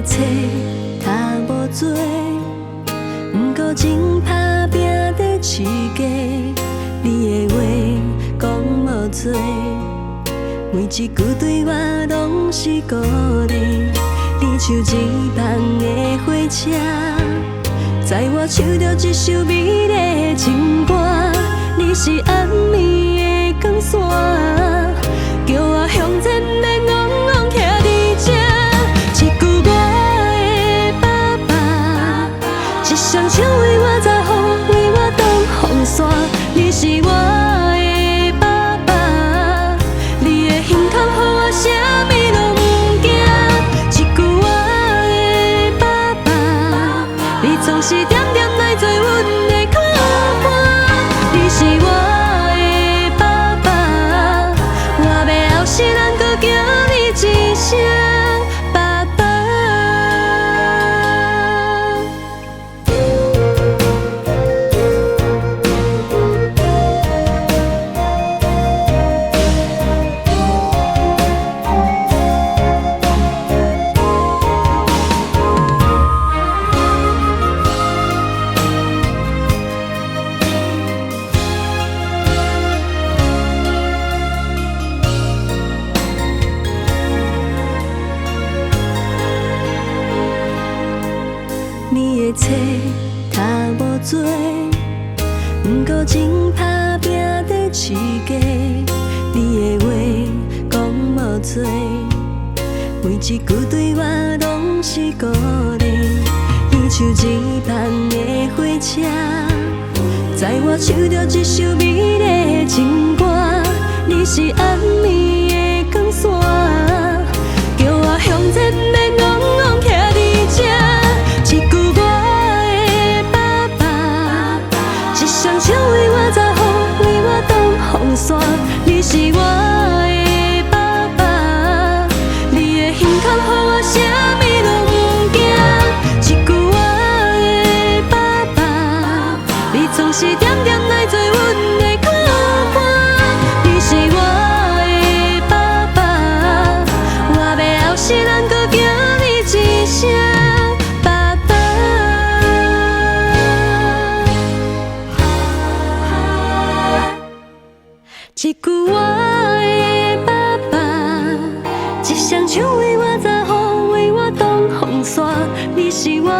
的册读无多，不过真打拼在饲家。你的话讲无多，每一句对我拢是鼓励。你像一梦的火车，载我唱着一首美丽的情歌。你是暗暝的光线，叫我向前免戆戆徛伫这。一句我的爸爸，一双手为我摘雨，为我挡风伞。你是我的爸爸，你的胸膛予我啥物拢不惊。一句我的爸爸，你总是点点来做阮的靠岸。你是我的爸爸，我要后世人搁叫你一声爸爸。你的册读无多，不过真打拼在饲家。你的话讲无多，每一句对我拢是鼓励。你像一梦的火车，载我唱着一首美丽的情歌。你是暗暝的光线，叫我向前免戆戆徛伫这。一句我的爸爸，一双手为我摘雨，为我挡风伞。你是我的爸爸，你的胸膛予我啥物拢不惊。一句我的爸爸，你总是点点来做阮的靠岸。你是我的爸爸，我要后世人搁叫你一声爸爸。一句我的爸爸，一双手为我摘雨，为我挡风伞。你是我